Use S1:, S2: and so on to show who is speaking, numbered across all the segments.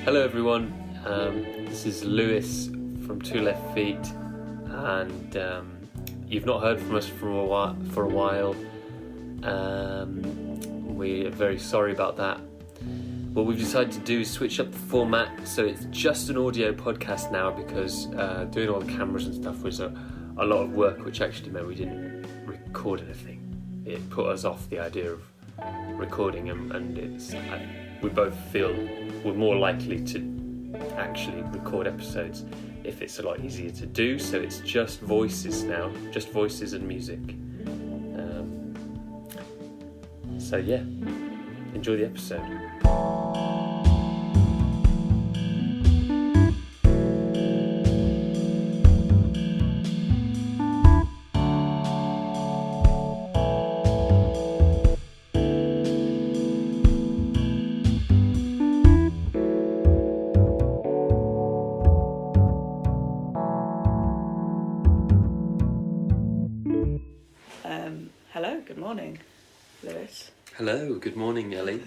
S1: Hello everyone, this is Lewys from Two Left Feet, and you've not heard from us for a while. We're very sorry about that. What we've decided to do is switch up the format, so it's just an audio podcast now, because doing all the cameras and stuff was a lot of work, which actually meant we didn't record anything. It put us off the idea of recording, and we both feel we're more likely to actually record episodes if it's a lot easier to do. So it's just voices now, just voices and music. So yeah, enjoy the episode.
S2: Hello, good morning, Lewis.
S1: Hello, good morning, Ellie.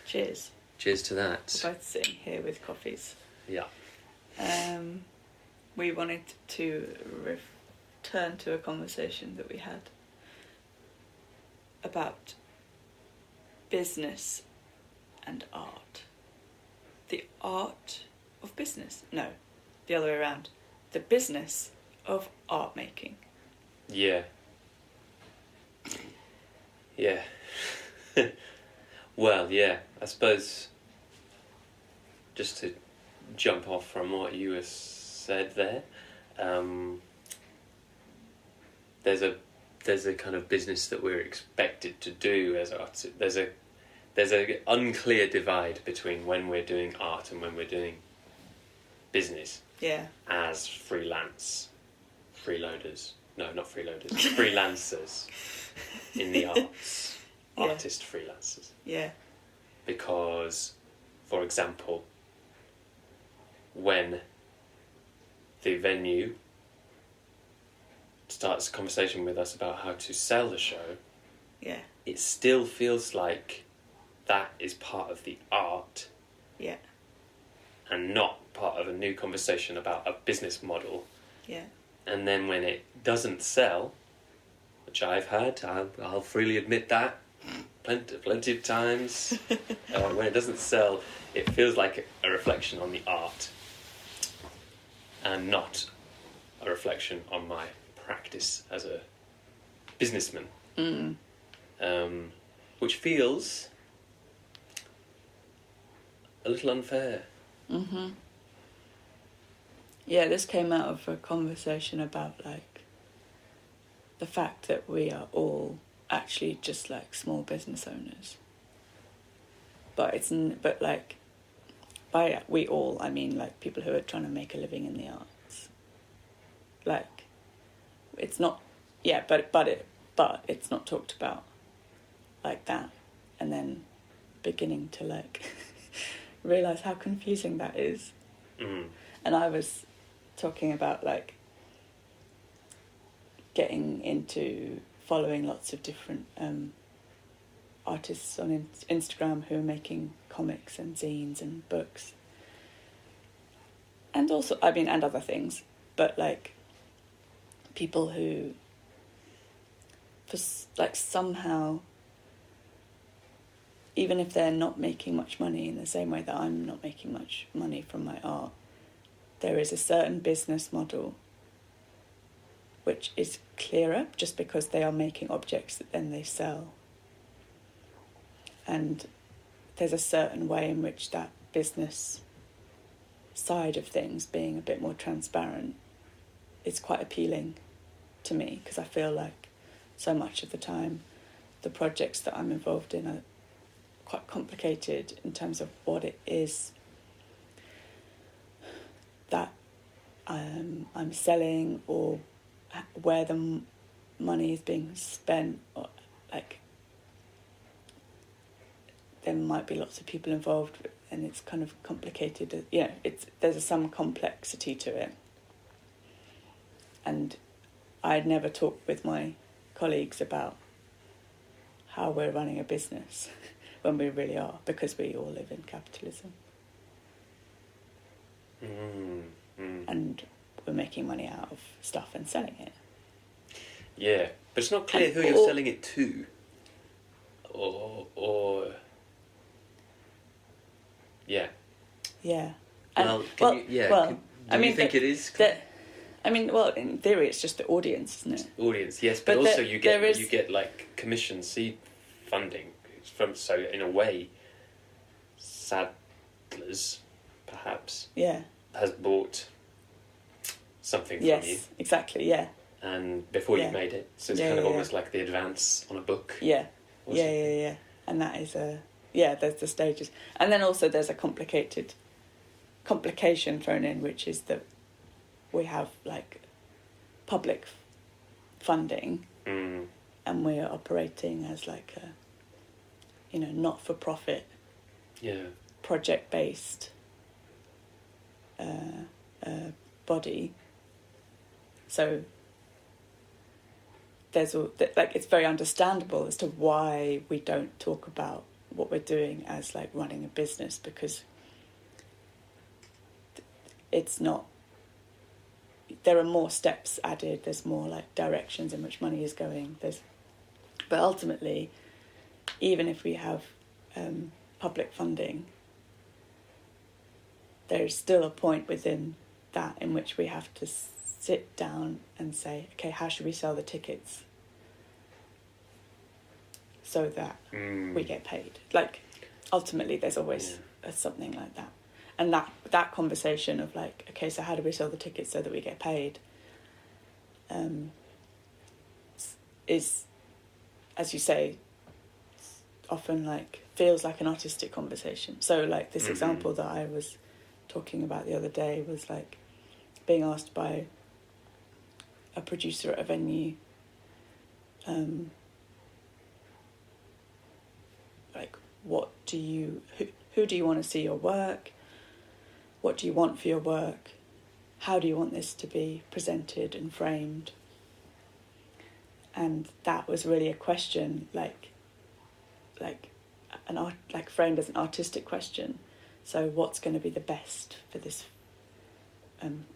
S2: Cheers.
S1: Cheers to that.
S2: We're both sitting here with coffees.
S1: Yeah.
S2: We wanted to return to a conversation that we had about business and art. The art of business. No, the other way around. The business of art making.
S1: Yeah. Yeah. Well, yeah, I suppose just to jump off from what you said there, there's a kind of business that we're expected to do as artists. There's a unclear divide between when we're doing art and when we're doing business.
S2: Yeah.
S1: As freelancers. No, not freeloaders. Freelancers in the arts.
S2: Yeah.
S1: Artist freelancers.
S2: Yeah.
S1: Because, for example, when the venue starts a conversation with us about how to sell the show,
S2: Yeah.
S1: it still feels like that is part of the art.
S2: Yeah.
S1: And not part of a new conversation about a business model.
S2: Yeah.
S1: And then when it doesn't sell, which I've had, I'll freely admit that, plenty of times, when it doesn't sell, it feels like a reflection on the art and not a reflection on my practice as a businessman. Which feels a little unfair.
S2: Mm-hmm. Yeah, this came out of a conversation about, like, the fact that we are all actually just, like, small business owners. But like, by we all, I mean, like, people who are trying to make a living in the arts. Like, it's not, yeah, but it's not talked about like that. And then beginning to, like, realise how confusing that is.
S1: Mm.
S2: And I was talking about, like, getting into following lots of different artists on Instagram who are making comics and zines and books. And also, I mean, and other things. But, like, people who, somehow, even if they're not making much money in the same way that I'm not making much money from my art, there is a certain business model which is clearer just because they are making objects that then they sell. And there's a certain way in which that business side of things, being a bit more transparent, is quite appealing to me, because I feel like so much of the time the projects that I'm involved in are quite complicated in terms of what it is that I'm selling, or where the money is being spent, or, like, there might be lots of people involved, and it's kind of complicated. You know, there's some complexity to it. And I'd never talked with my colleagues about how we're running a business when we really are, because we all live in capitalism. and we're making money out of stuff and selling it.
S1: Yeah, but it's not clear who you're selling it to. Or yeah.
S2: Yeah.
S1: Well, do you think it is?
S2: In theory, it's just the audience, isn't it?
S1: Audience, yes, but also you get like commission seed funding from, so in a way, Sadler's perhaps has bought something from you.
S2: Yes, exactly. Yeah.
S1: And before you've made it, so it's kind of almost like the advance on a book.
S2: Yeah. And that is there's the stages, and then also there's a complication thrown in, which is that we have like public funding, and we're operating as like a not-for-profit, project-based body. So there's it's very understandable as to why we don't talk about what we're doing as like running a business, because it's not. There are more steps added. There's more like directions in which money is going. But ultimately, even if we have public funding, there's still a point within that in which we have to sit down and say, okay, how should we sell the tickets so that we get paid? Like, ultimately, there's always something like that. And that conversation of like, okay, so how do we sell the tickets so that we get paid, is, as you say, often like feels like an artistic conversation. So like this example that I was talking about the other day was like being asked by a producer at a venue, like, who do you want to see your work? What do you want for your work? How do you want this to be presented and framed? And that was really a question, framed as an artistic question. So, what's going to be the best for this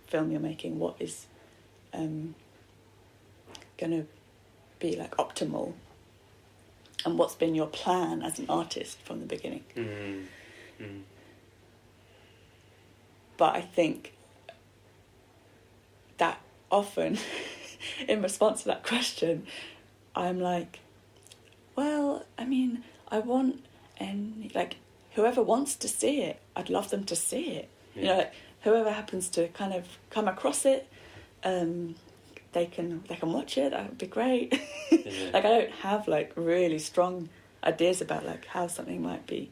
S2: film you're making? What is going to be like optimal? And what's been your plan as an artist from the beginning? But I think that often, in response to that question, I'm like, well, I mean, I want, and like, whoever wants to see it, I'd love them to see it. Yeah. You know, like, whoever happens to kind of come across it, they can watch it. That would be great. Yeah. Like, I don't have like really strong ideas about like how something might be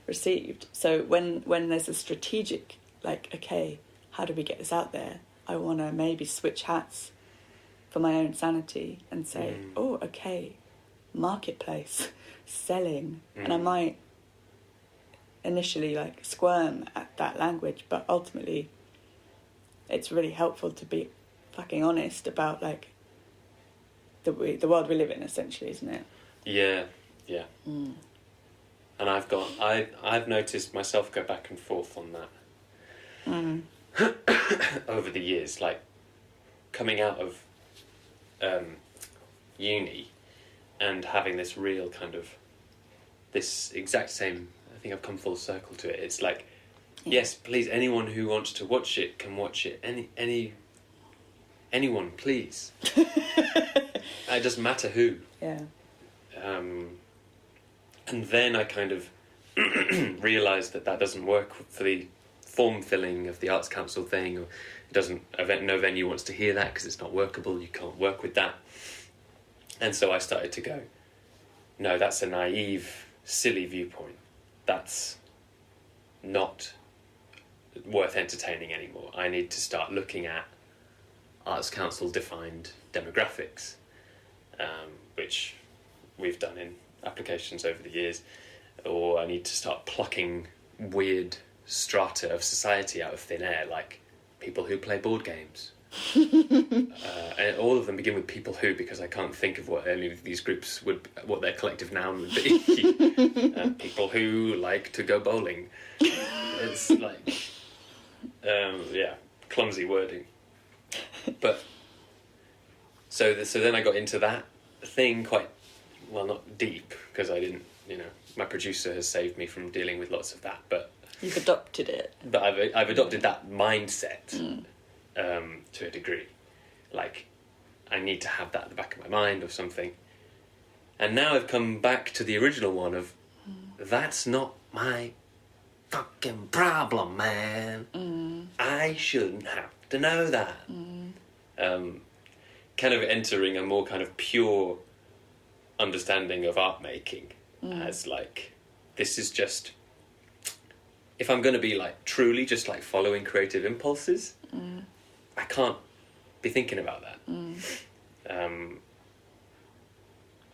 S2: received. So when there's a strategic, like, okay, how do we get this out there? I want to maybe switch hats for my own sanity and say, oh, okay, marketplace, selling. And I might initially like squirm at that language, but ultimately it's really helpful to be fucking honest about like the world we live in, essentially, isn't it? Yeah.
S1: And I've noticed myself go back and forth on that over the years, like coming out of uni and having this real kind of this exact same. I think I've come full circle to it. It's like, yes, please, anyone who wants to watch it can watch it. Anyone, please. It doesn't matter who.
S2: Yeah.
S1: And then I kind of realised that doesn't work for the form filling of the Arts Council thing. Or it doesn't. No venue wants to hear that because it's not workable. You can't work with that. And so I started to go, no, that's a naive, silly viewpoint. That's not worth entertaining anymore. I need to start looking at Arts Council defined demographics, which we've done in applications over the years, or I need to start plucking weird strata of society out of thin air, like people who play board games. And all of them begin with people who, because I can't think of what any of these groups what their collective noun would be. People who like to go bowling. It's like clumsy wording. But so then I got into that thing quite, well, not deep, because I didn't, my producer has saved me from dealing with lots of that, but
S2: you've adopted it.
S1: But I've adopted that mindset to a degree. Like, I need to have that at the back of my mind or something. And now I've come back to the original one of, that's not my fucking problem, man. I shouldn't have to know that. Kind of entering a more kind of pure understanding of art making as like, this is just, if I'm going to be like truly just like following creative impulses, I can't be thinking about that.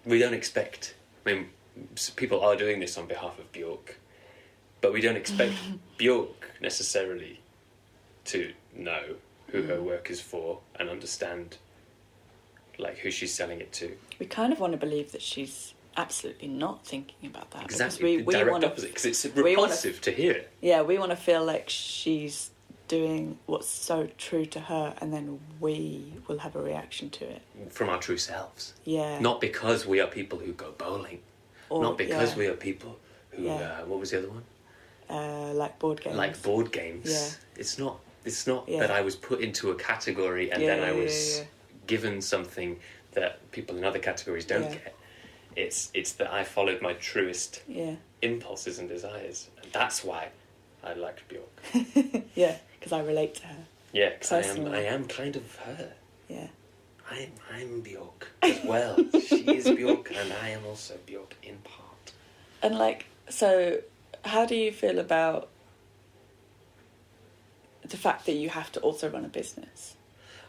S1: We don't expect, people are doing this on behalf of Bjork, but we don't expect Bjork necessarily to know who her work is for and understand like who she's selling it to.
S2: We kind of want to believe that she's absolutely not thinking about that.
S1: Exactly, the direct opposite, because it's repulsive to hear.
S2: Yeah, we want to feel like she's doing what's so true to her, and then we will have a reaction to it.
S1: From our true selves.
S2: Yeah.
S1: Not because we are people who go bowling. Or, not because we are people who, what was the other one?
S2: Like board games.
S1: Like board games.
S2: Yeah.
S1: It's not that I was put into a category and then I was given something that people in other categories don't get. It's that I followed my truest impulses and desires, and that's why I liked Bjork.
S2: Yeah, because I relate to her.
S1: Yeah, because I am kind of her.
S2: Yeah.
S1: I'm Bjork as well. She is Bjork, and I am also Bjork in part.
S2: And like, so how do you feel about the fact that you have to also run a business?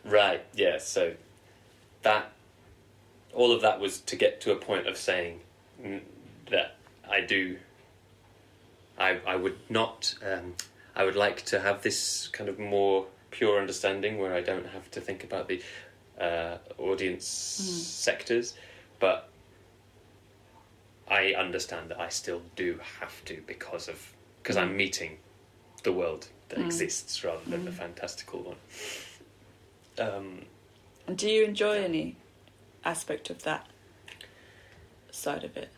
S2: Right,
S1: yeah, so that, all of that was to get to a point of saying that I would not, I would like to have this kind of more pure understanding where I don't have to think about the audience sectors, but I understand that I still do have to because I'm meeting the world that exists rather than the fantastical one.
S2: And do you enjoy any aspect of that side of it?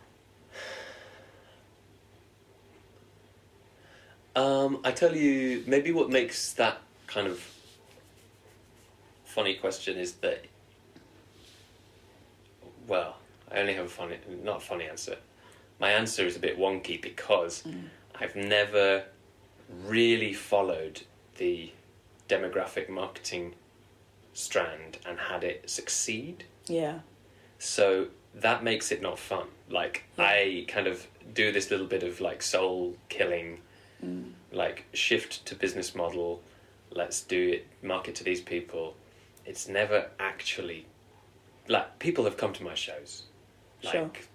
S1: I tell you, maybe what makes that kind of funny question is that, well, I only have not a funny answer. My answer is a bit wonky because I've never really followed the demographic marketing strand and had it succeed.
S2: Yeah.
S1: So that makes it not fun. Like, I kind of do this little bit of like soul killing, like shift to business model, let's do it, market to these people. It's never actually, like, people have come to my shows, like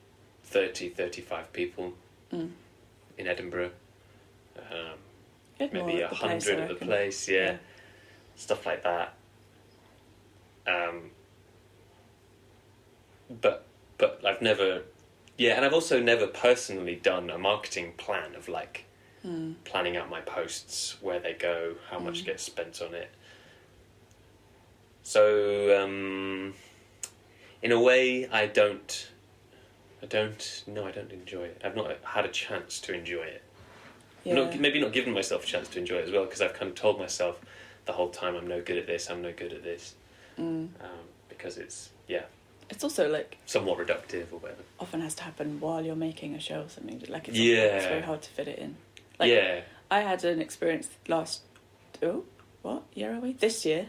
S1: 30, 35 people in Edinburgh, maybe 100 at the place, stuff like that. But I've never, and I've also never personally done a marketing plan of like planning out my posts, where they go, how much gets spent on it. So in a way, I don't enjoy it. I've not had a chance to enjoy it. Yeah. Maybe not given myself a chance to enjoy it as well, because I've kind of told myself the whole time, I'm no good at this, because it's also like somewhat reductive or whatever.
S2: Often has to happen while you're making a show or something. Like it's very hard to fit it in. Like, I had an experience what year are we? This year,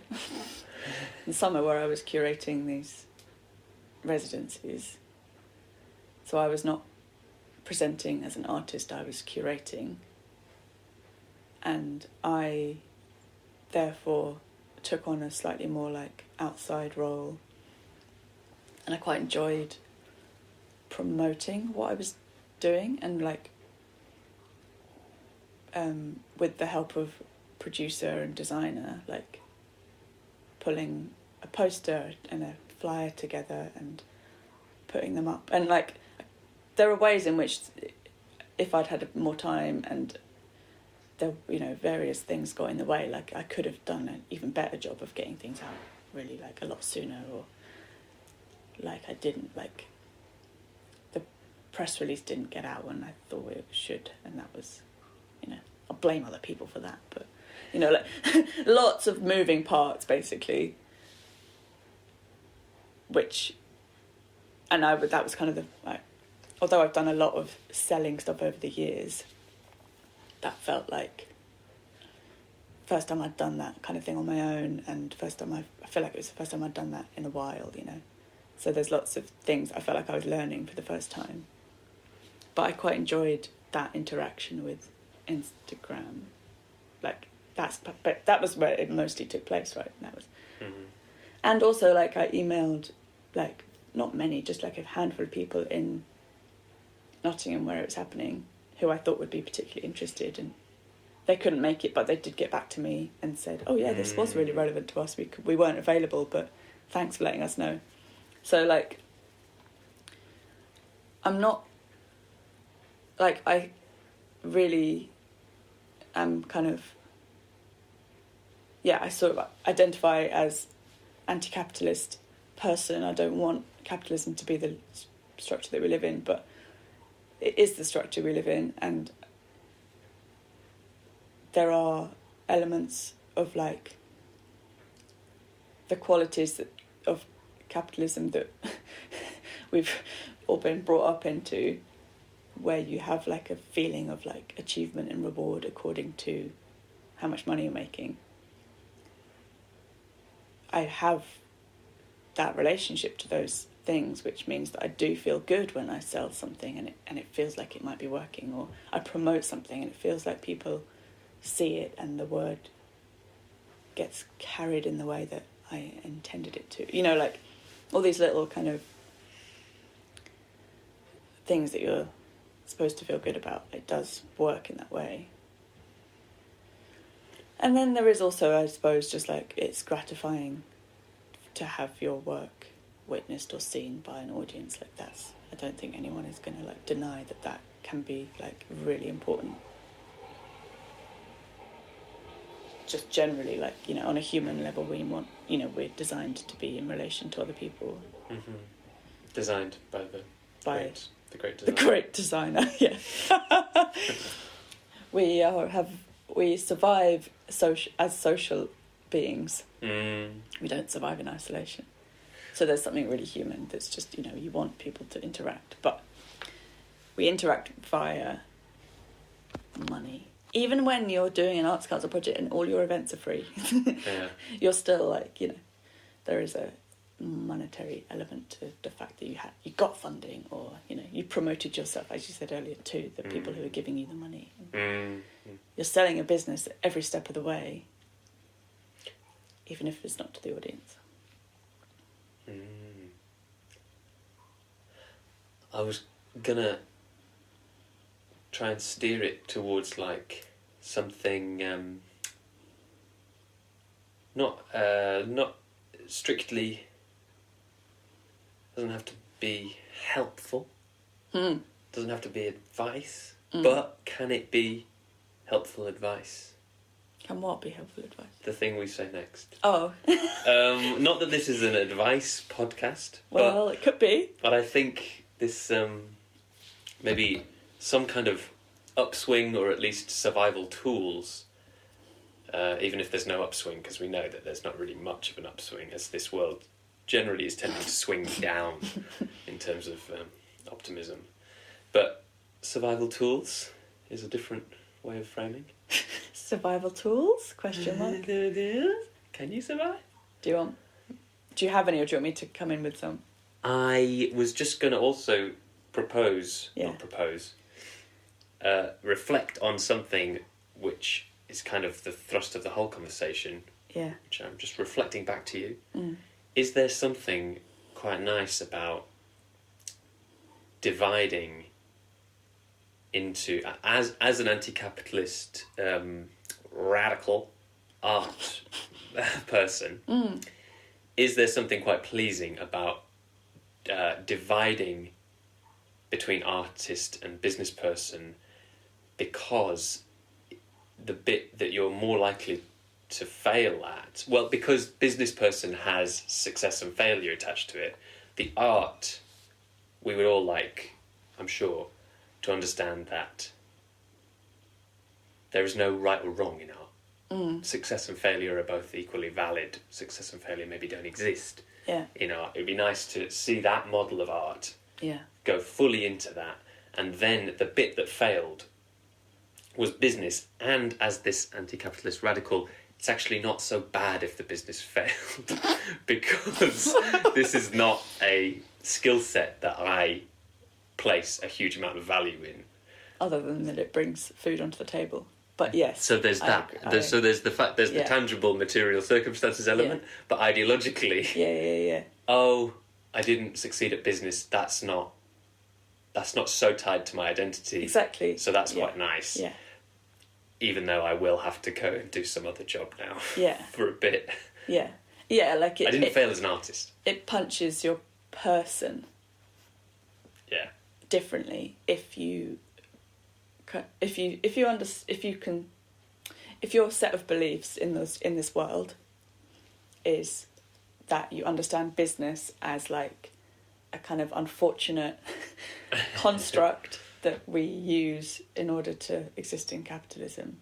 S2: in summer, where I was curating these residencies. So I was not presenting as an artist, I was curating. And I therefore took on a slightly more like outside role. And I quite enjoyed promoting what I was doing, and like with the help of producer and designer, like pulling a poster and a flyer together and putting them up. And like there are ways in which, if I'd had more time and there, you know, various things got in the way. Like, I could have done an even better job of getting things out really, like, a lot sooner, or like I didn't, like, the press release didn't get out when I thought it should, and that was, you know, I'll blame other people for that, but, you know, like, lots of moving parts, basically, which, and that was kind of the, like, although I've done a lot of selling stuff over the years, that felt like first time I'd done that kind of thing on my own, and first time I feel like it was the first time I'd done that in a while, you know. So there's lots of things I felt like I was learning for the first time. But I quite enjoyed that interaction with Instagram. Like, but that was where it mostly took place, right? And that was, and also, like, I emailed, like, not many, just like a handful of people in Nottingham where it was happening, who I thought would be particularly interested, and they couldn't make it, but they did get back to me and said, oh yeah, this was really relevant to us, we weren't available, but thanks for letting us know. So, like, I'm not, like, I really am kind of, yeah, I sort of identify as anti-capitalist person. I don't want capitalism to be the structure that we live in, but it is the structure we live in, and there are elements of, like, the qualities of capitalism that we've all been brought up into, where you have, like, a feeling of, like, achievement and reward according to how much money you're making. I have that relationship to those things, which means that I do feel good when I sell something and it feels like it might be working, or I promote something and it feels like people see it and the word gets carried in the way that I intended it to. You know, like, all these little kind of things that you're supposed to feel good about. It does work in that way. And then there is also, I suppose, just, like, it's gratifying to have your work witnessed or seen by an audience. Like, that's, I don't think anyone is going to, like, deny that can be, like, really important. Just generally, like, you know, on a human level, we want, you know, we're designed to be in relation to other people.
S1: Designed by the great designer.
S2: The great designer, yeah. We survive as social beings. We don't survive in isolation. So there's something really human that's just, you know, you want people to interact, but we interact via money. Even when you're doing an arts council project and all your events are free, you're still, like, you know, there is a monetary element to the fact that you got funding, or, you know, you promoted yourself, as you said earlier, to the people who are giving you the money. You're selling a business every step of the way, even if it's not to the audience.
S1: I was gonna try and steer it towards, like, something not strictly, doesn't have to be helpful, doesn't have to be advice, but can it be helpful advice?
S2: Can what be helpful advice?
S1: The thing we say next.
S2: Oh.
S1: Not that this is an advice podcast.
S2: Well, it could be.
S1: But I think this maybe some kind of upswing, or at least survival tools, even if there's no upswing, because we know that there's not really much of an upswing, as this world generally is tending to swing down in terms of optimism. But survival tools is a different way of framing.
S2: Survival tools? Question mark.
S1: Can you survive?
S2: Do you have any, or do you want me to come in with some?
S1: I was just going to also reflect on something which is kind of the thrust of the whole conversation.
S2: Yeah.
S1: Which I'm just reflecting back to you. Is there something quite nice about dividing into, as an anti-capitalist radical art person, is there something quite pleasing about dividing between artist and business person, because the bit that you're more likely to fail at, well, because business person has success and failure attached to it, the art, we would all like, I'm sure, to understand that there is no right or wrong in art. Success and failure are both equally valid. Success and failure maybe don't exist in art. It would be nice to see that model of art go fully into that, and then the bit that failed was business, and as this anti-capitalist radical, it's actually not so bad if the business failed, because this is not a skill set that I place a huge amount of value in.
S2: Other than that it brings food onto the table. But yes.
S1: So there's that. So there's the fact, there's the tangible material circumstances element, but ideologically...
S2: Yeah.
S1: Oh, I didn't succeed at business, that's not so tied to my identity.
S2: Exactly.
S1: So that's quite nice.
S2: Yeah.
S1: Even though I will have to go and do some other job now. For a bit.
S2: Yeah. Yeah, like it...
S1: I didn't fail as an artist.
S2: It punches your person... differently if your set of beliefs in this world is that you understand business as like a kind of unfortunate construct that we use in order to exist in capitalism,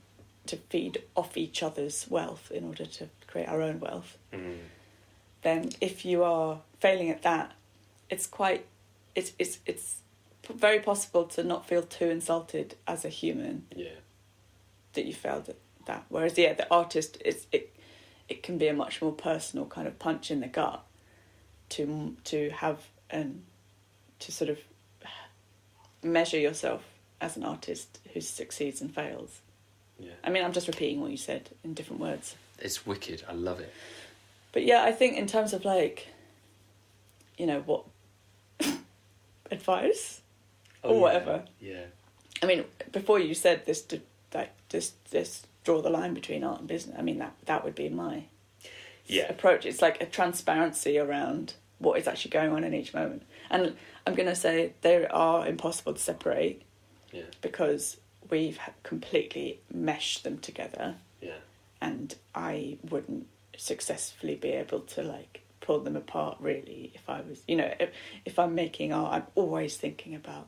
S2: to feed off each other's wealth in order to create our own wealth. Then if you are failing at that, it's very possible to not feel too insulted as a human that you failed at that. Whereas the artist, it can be a much more personal kind of punch in the gut to have and to sort of measure yourself as an artist who succeeds and fails. I mean, I'm just repeating what you said in different words.
S1: It's wicked. I love it.
S2: But yeah, I think in terms of like, what advice or whatever.
S1: Yeah.
S2: I mean, before you said this, just draw the line between art and business. I mean, that would be my approach. It's like a transparency around what is actually going on in each moment. And I'm going to say they are impossible to separate because we've completely meshed them together. And I wouldn't successfully be able to like pull them apart really if I was, if I'm making art, I'm always thinking about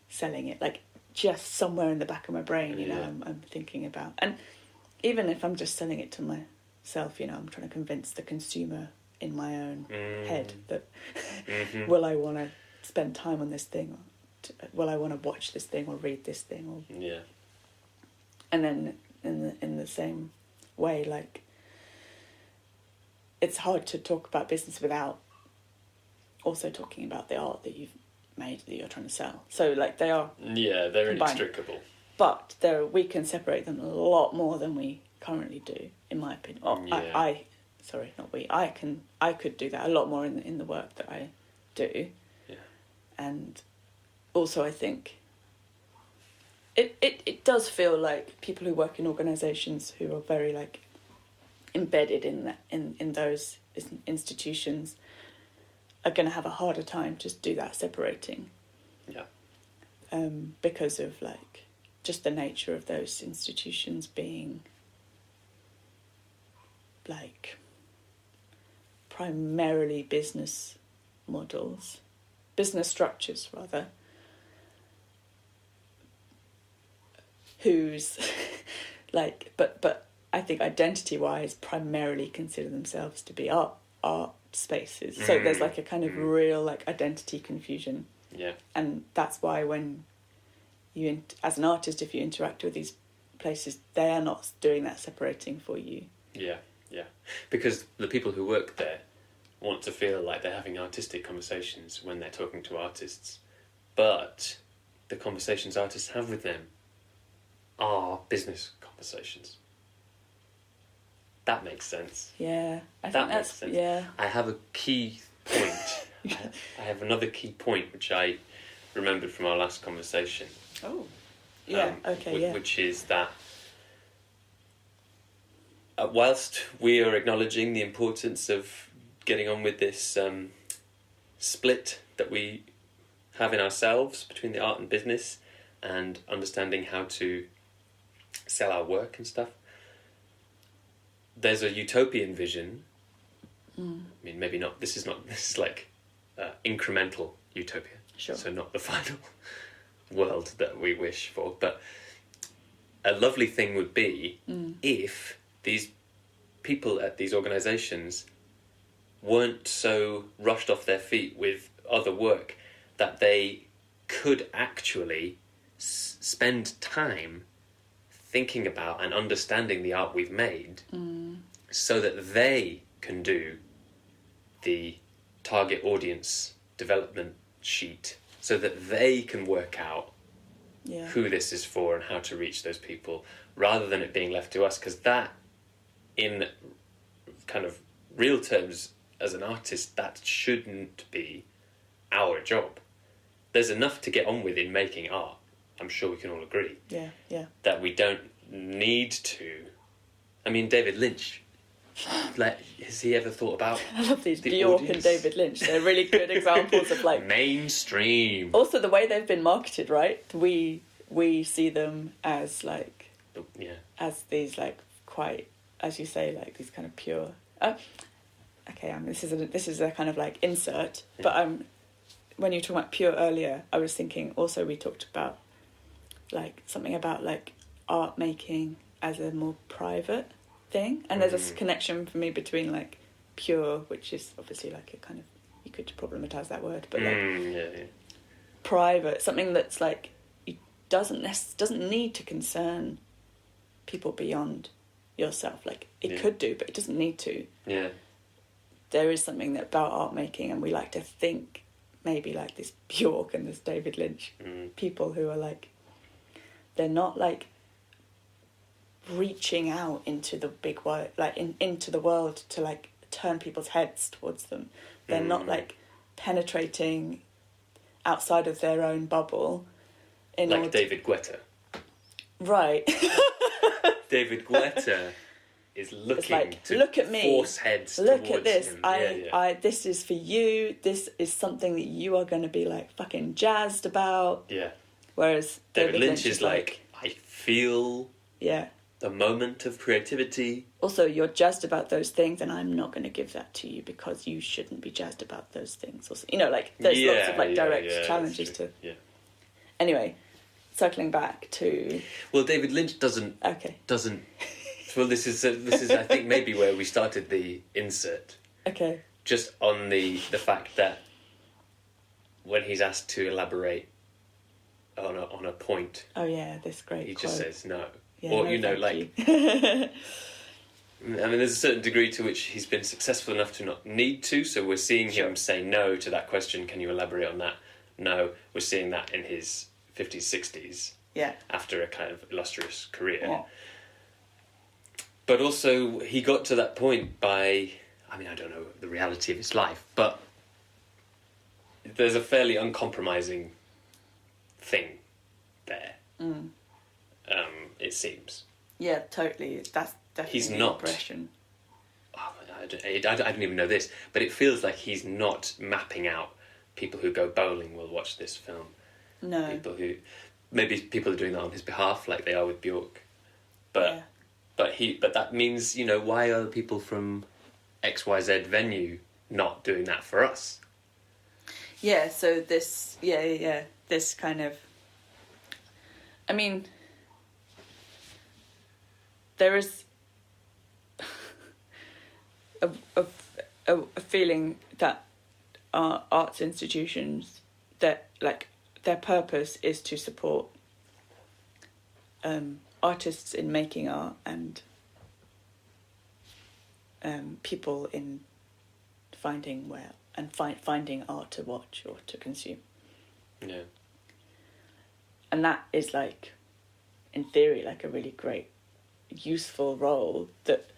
S2: selling it, like just somewhere in the back of my brain, I'm thinking about. And even if I'm just selling it to myself, I'm trying to convince the consumer in my own head that will I want to spend time on this thing, or will I want to watch this thing or read this thing, or and then in the same way, like it's hard to talk about business without also talking about the art that you've made that you're trying to sell. So like they are
S1: they're inextricable,
S2: but we can separate them a lot more than we currently do, in my opinion. I could do that a lot more in the work that I do. And also I think it does feel like people who work in organisations who are very like embedded in those institutions are going to have a harder time to do that separating. Because of like just the nature of those institutions being like primarily business structures rather, whose like but I think identity-wise primarily consider themselves to be art spaces. So there's like a kind of real like identity confusion. And that's why when you, as an artist, if you interact with these places, they are not doing that separating for you.
S1: Because the people who work there want to feel like they're having artistic conversations when they're talking to artists, but the conversations artists have with them are business conversations. That makes sense.
S2: I think
S1: that
S2: that's
S1: makes sense. I have a key point. I have another key point which I remembered from our last conversation. Which is that whilst we are acknowledging the importance of getting on with this split that we have in ourselves between the art and business, and understanding how to sell our work and stuff. There's a utopian vision. I mean, maybe not. This is like incremental utopia.
S2: Sure.
S1: So not the final world that we wish for, but a lovely thing would be if these people at these organisations weren't so rushed off their feet with other work that they could actually spend time thinking about and understanding the art we've made so that they can do the target audience development sheet, so that they can work out who this is for and how to reach those people, rather than it being left to us, because that, in kind of real terms, as an artist, that shouldn't be our job. There's enough to get on with in making art. I'm sure we can all agree.
S2: Yeah.
S1: That we don't need to. I mean, David Lynch. Like, has he ever thought about?
S2: I love these
S1: the
S2: Bjork
S1: audience?
S2: and David Lynch. They're really good examples of like
S1: mainstream.
S2: Also, the way they've been marketed, right? We see them as like as these like quite, as you say, like these kind of pure. Okay, this is a kind of like insert, but when you were talking about pure earlier, I was thinking also we talked about like something about like art making as a more private thing, and there's a connection for me between like pure, which is obviously like a kind of, you could problematize that word, but like private, something that's like doesn't need to concern people beyond yourself. Like it could do, but it doesn't need to.
S1: Yeah.
S2: There is something about art making, and we like to think maybe like this Bjork and this David Lynch people who are like, they're not like reaching out into the big world, like into the world to like turn people's heads towards them. They're not like penetrating outside of their own bubble.
S1: Like David Guetta.
S2: Right.
S1: David Guetta is looking
S2: like,
S1: to
S2: look at me.
S1: force heads
S2: Look
S1: towards
S2: at this.
S1: him.
S2: I this is for you. This is something that you are going to be like fucking jazzed about.
S1: Yeah.
S2: Whereas
S1: David Lynch is like, I feel
S2: yeah,
S1: the moment of creativity.
S2: Also, you're jazzed about those things, and I'm not going to give that to you because you shouldn't be jazzed about those things. Also, you know, like there's lots of like direct challenges to.
S1: Yeah.
S2: Anyway, circling back to.
S1: Well, David Lynch doesn't. Well, this is I think maybe where we started the insert.
S2: Okay.
S1: Just on the fact that when he's asked to elaborate on a point.
S2: Oh yeah, this great.
S1: He
S2: quote.
S1: just says no.
S2: Yeah,
S1: or
S2: no,
S1: you know, like. I mean, there's a certain degree to which he's been successful enough to not need to. So we're seeing him say no to that question. Can you elaborate on that? No. We're seeing that in his 50s, 60s.
S2: Yeah.
S1: After a kind of illustrious career.
S2: Yeah.
S1: But also, he got to that point by, I mean, I don't know the reality of his life, but there's a fairly uncompromising thing there. It seems.
S2: Yeah, totally. That's definitely
S1: he's not,
S2: the impression.
S1: Oh, I don't even know this, but it feels like he's not mapping out people who go bowling will watch this film.
S2: No.
S1: Maybe people are doing that on his behalf, like they are with Bjork. But but that means, you know, why are people from XYZ venue not doing that for us?
S2: Yeah, so this this kind of, I mean, there is a feeling that arts institutions, that like their purpose is to support artists in making art and people in finding finding art to watch or to consume.
S1: Yeah.
S2: And that is like, in theory, like a really great, useful role that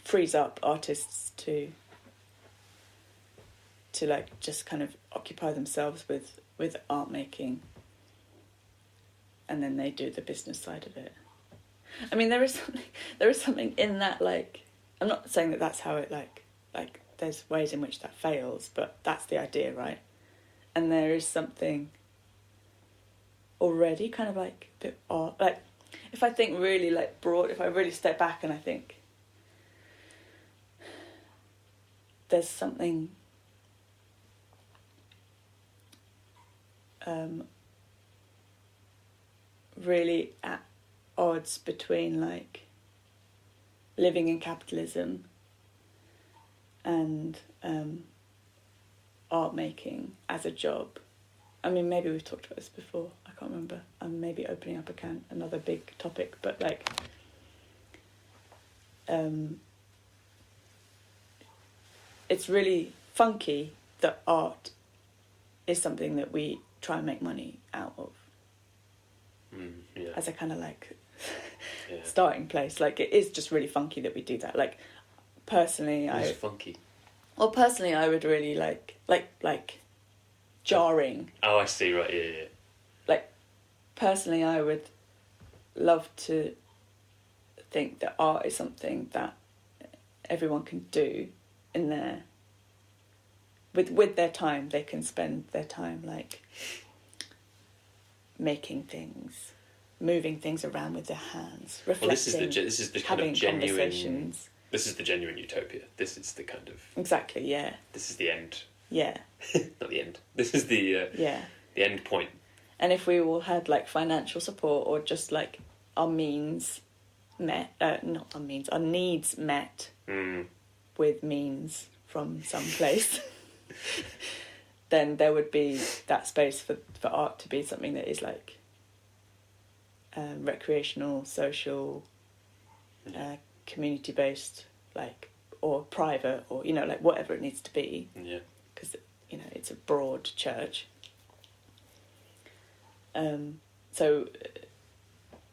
S2: frees up artists to like just kind of occupy themselves with art making, and then they do the business side of it. I mean, there is something in that, like, I'm not saying that that's how it like there's ways in which that fails, but that's the idea, right? And there is something already kind of like a bit odd, like if I think really like broad, if I really step back and I think there's something really at odds between like living in capitalism and art making as a job. I mean, maybe we've talked about this before, I can't remember. I'm maybe opening up another big topic, but like it's really funky that art is something that we try and make money out of.
S1: Yeah.
S2: As a kind of like
S1: Yeah.
S2: starting place. Like, it is just really funky that we do that. Like, personally,
S1: It's funky.
S2: Well, personally, I would really like jarring.
S1: Oh, I see. Right. Yeah.
S2: Like, personally, I would love to think that art is something that everyone can do in their with their time. They can spend their time like making things, moving things around with their hands, reflecting.
S1: Well, this is the kind of genuine.
S2: Conversations.
S1: This is the genuine utopia. This is the kind of.
S2: Exactly. Yeah.
S1: This is the end.
S2: Yeah.
S1: Not the end. This is the.
S2: Yeah.
S1: The end point.
S2: And if we all had like financial support or just like our means met, not our means, our needs met with means from some place, then there would be that space for art to be something that is like recreational, social, community-based, like, or private, or, you know, like whatever it needs to be.
S1: Yeah.
S2: Because, you know, it's a broad church. So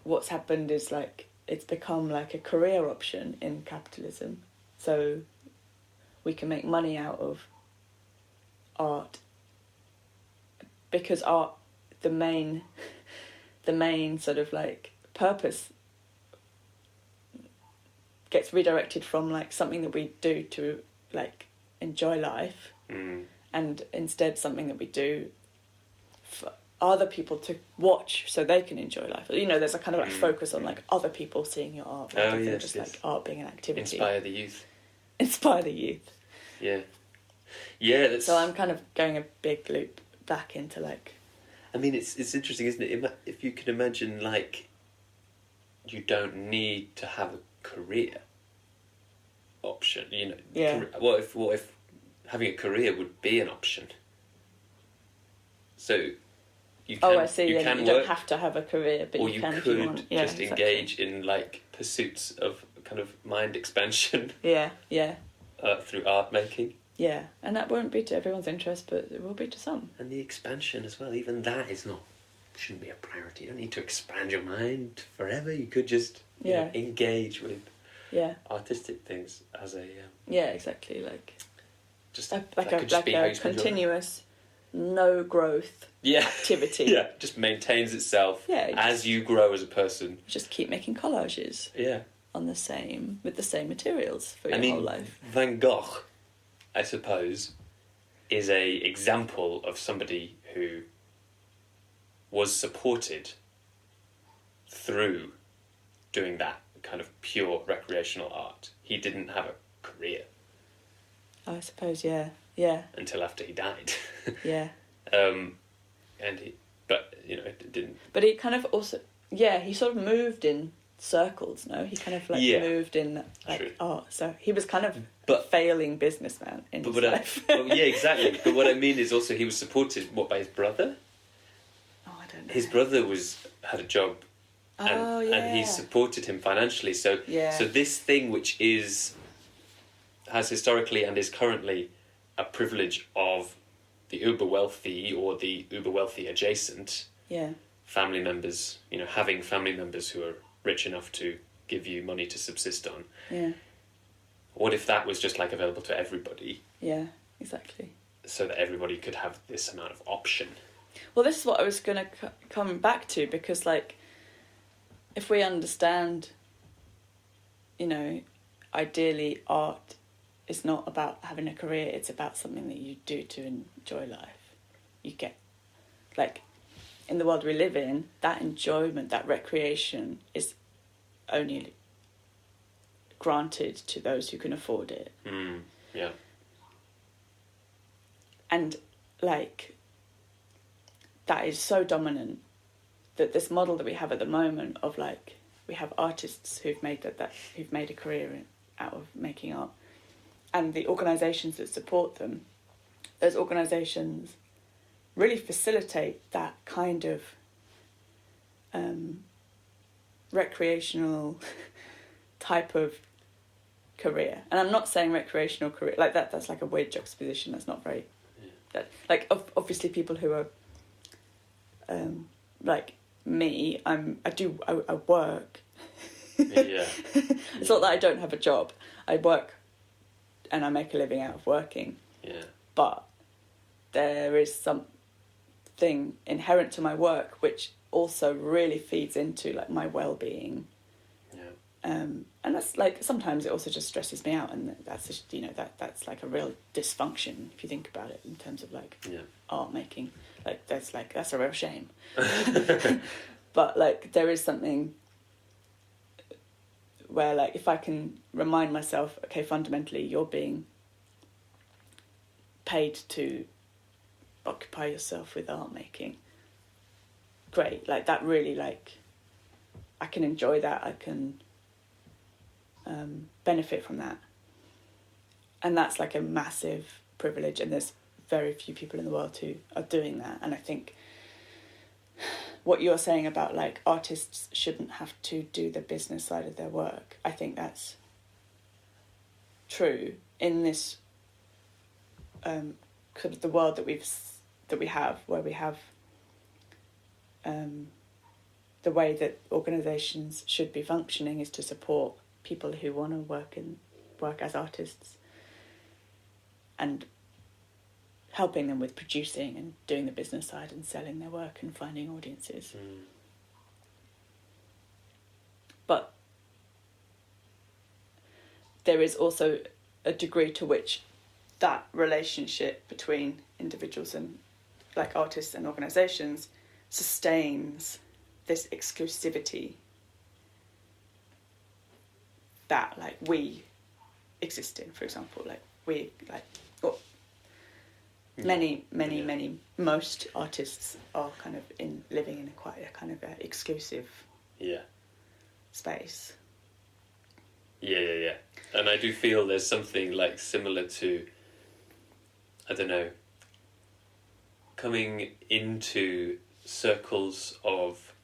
S2: what's happened is like it's become like a career option in capitalism. So we can make money out of art because art, the main sort of like purpose gets redirected from like something that we do to like enjoy life, and instead something that we do for other people to watch so they can enjoy life. You know, there's a kind of like focus on like other people seeing your art rather than just like art being an activity.
S1: Inspire the youth.
S2: Inspire the youth.
S1: Yeah. Yeah, that's...
S2: So I'm kind of going a big loop back into like...
S1: I mean, it's interesting, isn't it? If you can imagine, like, you don't need to have a career option, you know.
S2: Yeah.
S1: What if having a career would be an option? So you can,
S2: I see. You don't have to have a career, but you can if you want. Yeah,
S1: just engage in like pursuits of kind of mind expansion.
S2: Yeah.
S1: Through art making.
S2: Yeah, and that won't be to everyone's interest, but it will be to some.
S1: And the expansion as well. Even that shouldn't be a priority. You don't need to expand your mind forever. You could just you know, engage with artistic things as a
S2: exactly, like
S1: just
S2: a continuous no growth activity.
S1: Yeah, just maintains itself as you grow as a person.
S2: Just keep making collages.
S1: Yeah.
S2: With the same materials for your whole life.
S1: Van Gogh, I suppose, is a example of somebody who was supported through doing that kind of pure recreational art. He didn't have a career.
S2: I suppose, yeah.
S1: Until after he died.
S2: Yeah.
S1: But you know, it didn't.
S2: But he kind of also, he sort of moved in circles. No, he kind of like moved in like art. So he was kind of a failing businessman in his life.
S1: Exactly. But what I mean is also he was supported by his brother.
S2: Oh, I don't know.
S1: His brother had a job. And he supported him financially. So this thing which has historically and is currently a privilege of the uber wealthy or the uber wealthy adjacent family members, you know, having family members who are rich enough to give you money to subsist on.
S2: Yeah.
S1: What if that was just like available to everybody?
S2: Yeah, exactly.
S1: So that everybody could have this amount of option.
S2: Well, this is what I was going to come back to, because like if we understand, you know, ideally art is not about having a career, it's about something that you do to enjoy life. You get, like, in the world we live in, that enjoyment, that recreation is only granted to those who can afford it.
S1: Yeah.
S2: And like, that is so dominant that this model that we have at the moment of like, we have artists who've made who've made a career out of making art, and the organisations that support them, those organisations really facilitate that kind of recreational type of career. And I'm not saying recreational career like that. That's like a weird juxtaposition. That's not very. That like obviously people who are like me. I work.
S1: Yeah.
S2: It's not that I don't have a job. I work, and I make a living out of working.
S1: Yeah.
S2: But there is something inherent to my work which also really feeds into like my well-being.
S1: Yeah.
S2: And that's like, sometimes it also just stresses me out, and that's just, you know, that's like a real dysfunction if you think about it in terms of like art making. Like that's a real shame. But like there is something where like if I can remind myself, okay, fundamentally you're being paid to occupy yourself with art making, great, like that really, like I can enjoy that, I can benefit from that, and that's like a massive privilege, and there's very few people in the world who are doing that. And I think what you're saying about like artists shouldn't have to do the business side of their work, I think that's true in this kind of the world that we have, where we have the way that organisations should be functioning is to support people who want to work as artists, and helping them with producing and doing the business side and selling their work and finding audiences. But there is also a degree to which that relationship between individuals and like artists and organisations sustains this exclusivity that like we exist in. For example, like we like most artists are kind of living in quite a kind of exclusive space.
S1: Yeah. And I do feel there's something like similar to, I don't know, coming into circles of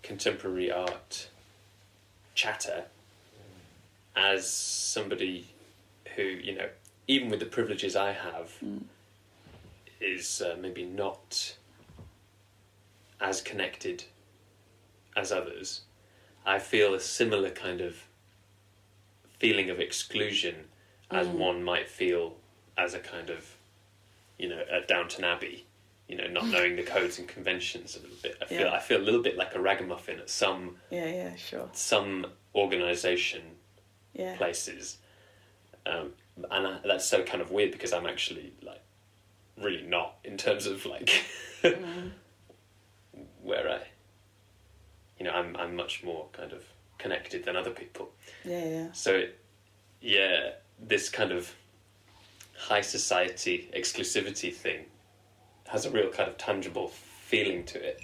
S1: contemporary art chatter as somebody who, you know, even with the privileges I have, is maybe not as connected as others. I feel a similar kind of feeling of exclusion as one might feel as a kind of, you know, at Downton Abbey, you know, not knowing the codes and conventions a little bit. I feel a little bit like a ragamuffin at some some organisation places, and that's so kind of weird because I'm actually like really not in terms of like where I, you know, I'm much more kind of connected than other people. So this kind of high society exclusivity thing has a real kind of tangible feeling to it.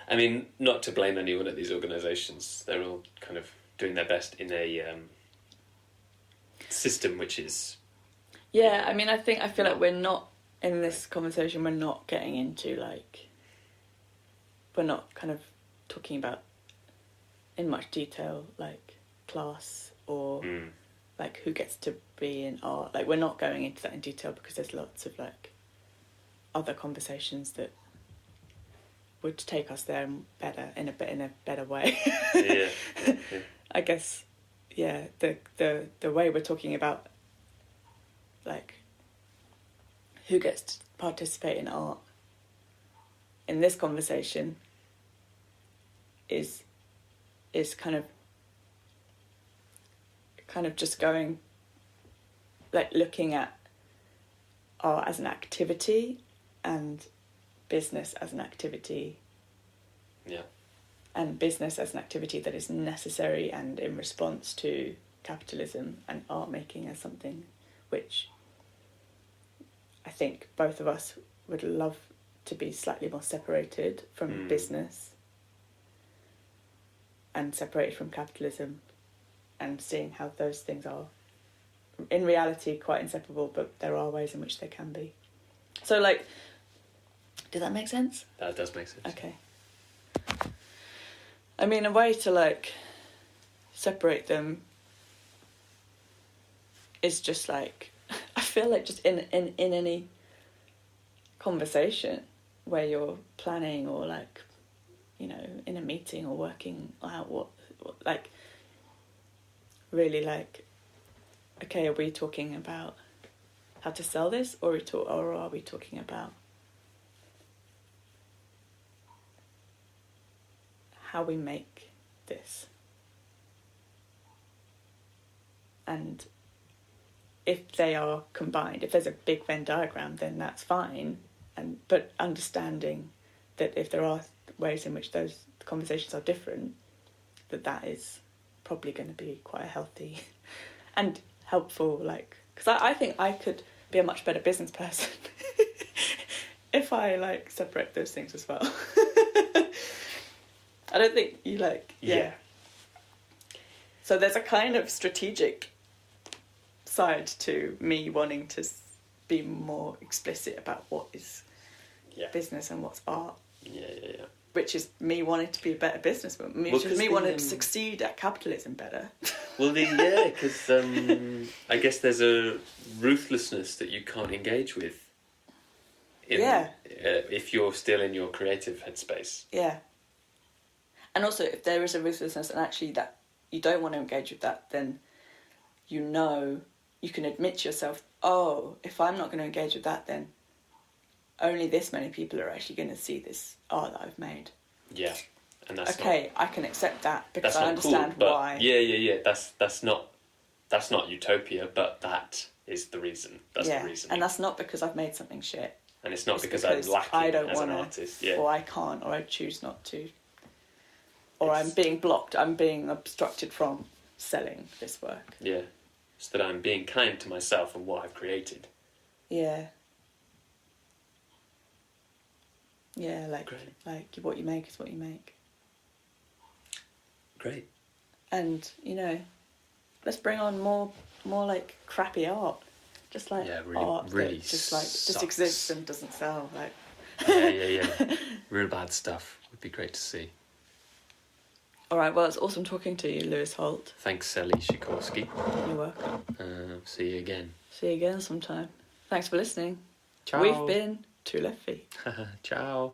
S1: I mean, not to blame anyone at these organisations, they're all kind of doing their best in a system which is
S2: I mean, I feel like we're not in this conversation, we're not getting into like, we're not kind of talking about in much detail like class or like who gets to be in art. Like we're not going into that in detail because there's lots of like other conversations that would take us there better in a better way. I guess the way we're talking about like who gets to participate in art in this conversation is kind of just going like looking at art as an activity and business as an activity.
S1: Yeah.
S2: And business as an activity that is necessary and in response to capitalism, and art making as something which I think both of us would love to be slightly more separated from business and separated from capitalism, and seeing how those things are in reality quite inseparable, but there are ways in which they can be. So, like, did that make sense?
S1: That does make sense.
S2: Okay. I mean, a way to, like, separate them is just, like, I feel like just in any conversation where you're planning or, like, you know, in a meeting or working out what like, really, like, okay, are we talking about how to sell this, or are we talking about how we make this? And if they are combined, if there's a big Venn diagram, then that's fine. But understanding that if there are ways in which those conversations are different, that is probably going to be quite a healthy and helpful, like, because I think I could be a much better business person if I, like, separate those things as well. I don't think you, like, yeah. So there's a kind of strategic side to me wanting to be more explicit about what is business and what's art.
S1: Yeah.
S2: Which is me wanting to be a better businesswoman. Which is me wanting to succeed at capitalism better.
S1: Well, because I guess there's a ruthlessness that you can't engage with. If you're still in your creative headspace. Yeah.
S2: And also, if there is a ruthlessness and actually that you don't want to engage with that, then you know, you can admit to yourself, oh, if I'm not going to engage with that, then only this many people are actually going to see this art that I've made.
S1: Yeah, and that's
S2: okay. I can accept that because I understand
S1: cool,
S2: why.
S1: Yeah. That's not utopia, but that is the reason. That's the reason.
S2: And that's not because I've made something shit.
S1: And it's not because I'm lacking as an artist. Yeah.
S2: Or I can't, or I choose not to. Or I'm being blocked. I'm being obstructed from selling this work.
S1: Yeah, so that I'm being kind to myself and what I've created.
S2: Yeah. Yeah, like what you make is what you make.
S1: Great.
S2: And, you know, let's bring on more like crappy art. Just like art
S1: really
S2: that just exists and doesn't sell. Like.
S1: Yeah. Real bad stuff would be great to see.
S2: All right, well, it's awesome talking to you, Lewys Holt.
S1: Thanks, Sikorski.
S2: You're welcome.
S1: See you again.
S2: See you again sometime. Thanks for listening.
S1: Ciao.
S2: We've been 2 Left Feet.
S1: Ciao.